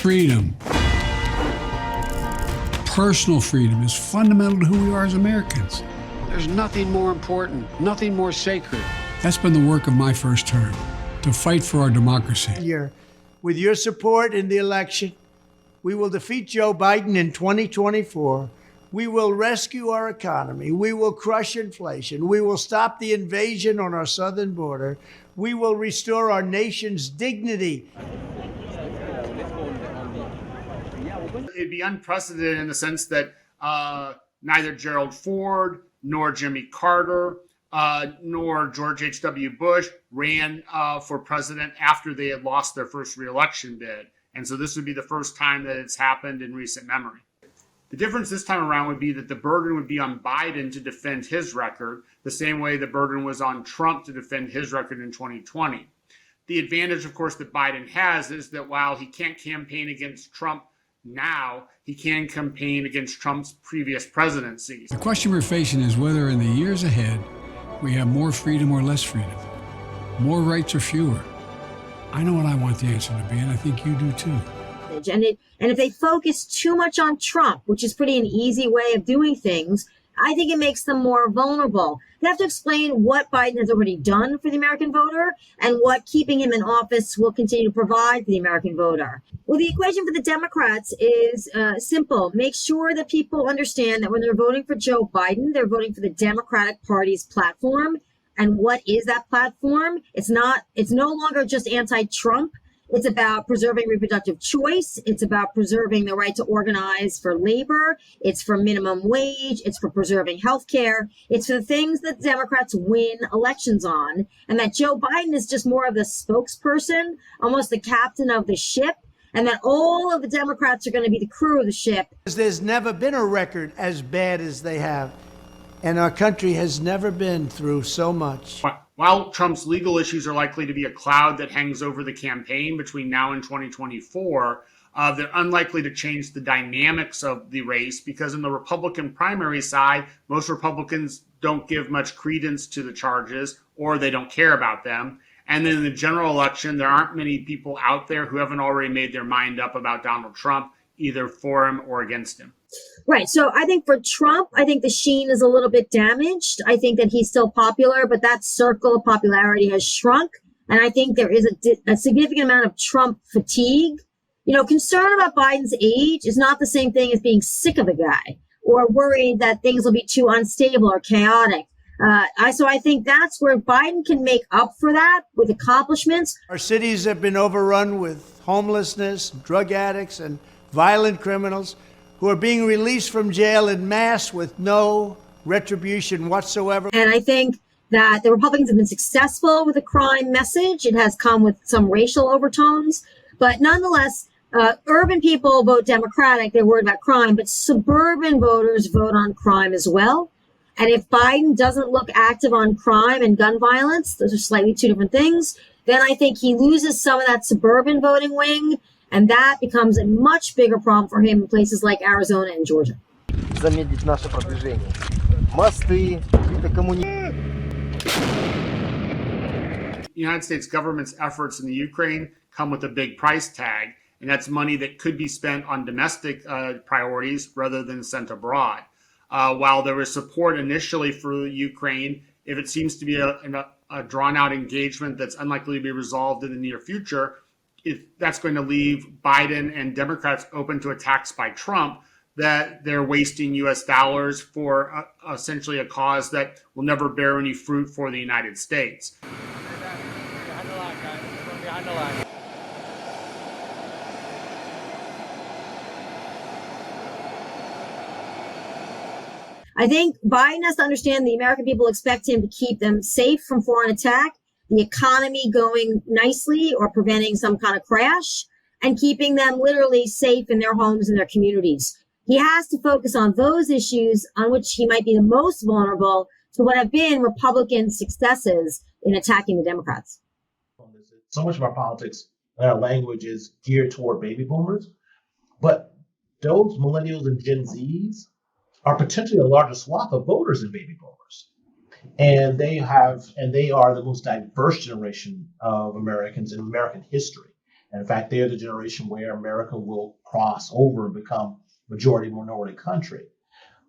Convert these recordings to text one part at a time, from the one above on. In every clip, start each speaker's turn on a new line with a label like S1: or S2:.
S1: Freedom. Personal freedom is fundamental to who we are as Americans.
S2: There's nothing more important, nothing more sacred.
S1: That's been the work of my first term, to fight for our democracy.
S3: With your support in the election, we will defeat Joe Biden in 2024. We will rescue our economy. We will crush inflation. We will stop the invasion on our southern border. We will restore our nation's dignity.
S4: It'd be unprecedented in the sense that neither Gerald Ford nor Jimmy Carter nor George H.W. Bush ran for president after they had lost their first reelection bid. And so this would be the first time that it's happened in recent memory. The difference this time around would be that the burden would be on Biden to defend his record, the same way the burden was on Trump to defend his record in 2020. The advantage, of course, that Biden has is that while he can't campaign against Trump now, he can campaign against Trump's previous presidencies.
S1: The question we're facing is whether in the years ahead we have more freedom or less freedom, more rights or fewer. I know what I want the answer to be, and I think you do too.
S5: And if they focus too much on Trump, which is pretty an easy way of doing things, I think it makes them more vulnerable. They have to explain what Biden has already done for the American voter and what keeping him in office will continue to provide for the American voter. Well, the equation for the Democrats is simple. Make sure that people understand that when they're voting for Joe Biden, they're voting for the Democratic Party's platform. And what is that platform? It's no longer just anti-Trump. It's about preserving reproductive choice. It's about preserving the right to organize for labor. It's for minimum wage. It's for preserving health care. It's for the things that Democrats win elections on. And that Joe Biden is just more of the spokesperson, almost the captain of the ship. And that all of the Democrats are going to be the crew of the ship.
S3: There's never been a record as bad as they have. And our country has never been through so much.
S4: While Trump's legal issues are likely to be a cloud that hangs over the campaign between now and 2024, they're unlikely to change the dynamics of the race because in the Republican primary side, most Republicans don't give much credence to the charges or they don't care about them. And then in the general election, there aren't many people out there who haven't already made their mind up about Donald Trump, either for him or against him.
S5: Right. So I think for Trump, I think the sheen is a little bit damaged. I think that he's still popular, but that circle of popularity has shrunk. And I think there is a significant amount of Trump fatigue. Concern about Biden's age is not the same thing as being sick of the guy or worried that things will be too unstable or chaotic. So I think that's where Biden can make up for that with accomplishments.
S3: Our cities have been overrun with homelessness, drug addicts, and violent criminals who are being released from jail en masse with no retribution whatsoever.
S5: And I think that the Republicans have been successful with a crime message. It has come with some racial overtones. But nonetheless, urban people vote Democratic. They're worried about crime. But suburban voters vote on crime as well. And if Biden doesn't look active on crime and gun violence, those are slightly two different things, then I think he loses some of that suburban voting wing. And that becomes a much bigger problem for him in places like Arizona and Georgia.
S6: Замедлить наше продвижение. Мосты,
S4: The United States government's efforts in the Ukraine come with a big price tag, and that's money that could be spent on domestic priorities rather than sent abroad. While there was support initially for Ukraine, if it seems to be a drawn-out engagement that's unlikely to be resolved in the near future, if that's going to leave Biden and Democrats open to attacks by Trump, that they're wasting U.S. dollars for essentially a cause that will never bear any fruit for the United States.
S5: I think Biden has to understand the American people expect him to keep them safe from foreign attack, the economy going nicely or preventing some kind of crash, and keeping them literally safe in their homes and their communities. He has to focus on those issues on which he might be the most vulnerable to what have been Republican successes in attacking the Democrats.
S7: So much of our politics and our language is geared toward baby boomers, but those millennials and Gen Zs are potentially a larger swath of voters than baby boomers. And they are the most diverse generation of Americans in American history. And in fact, they're the generation where America will cross over and become majority minority country.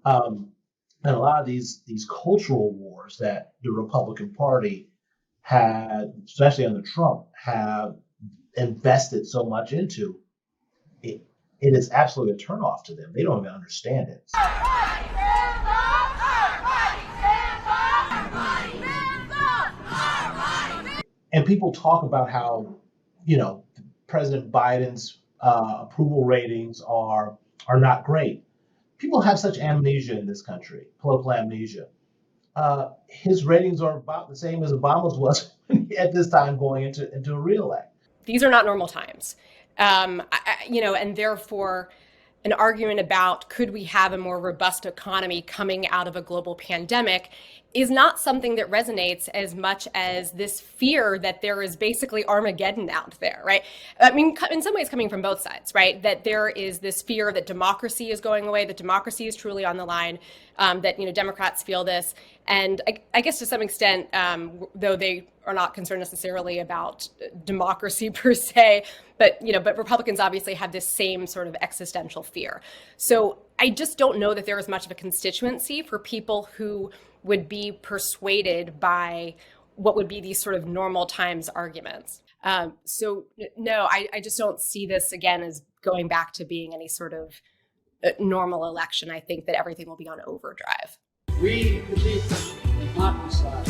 S7: And a lot of these cultural wars that the Republican Party had, especially under Trump, have invested so much into, it is absolutely a turnoff to them. They don't even understand it. And people talk about how, President Biden's approval ratings are not great. People have such amnesia in this country, political amnesia. His ratings are about the same as Obama's was at this time going into a reelect.
S8: These are not normal times, and therefore an argument about could we have a more robust economy coming out of a global pandemic is not something that resonates as much as this fear that there is basically Armageddon out there, right? I mean, in some ways coming from both sides, right? That there is this fear that democracy is going away, that democracy is truly on the line, that, Democrats feel this. And I guess to some extent, though they are not concerned necessarily about democracy per se, but Republicans obviously have this same sort of existential fear. So I just don't know that there is much of a constituency for people who would be persuaded by what would be these sort of normal times arguments. So no, I just don't see this again as going back to being any sort of normal election. I think that everything will be on overdrive.
S2: We, the people, will not decide.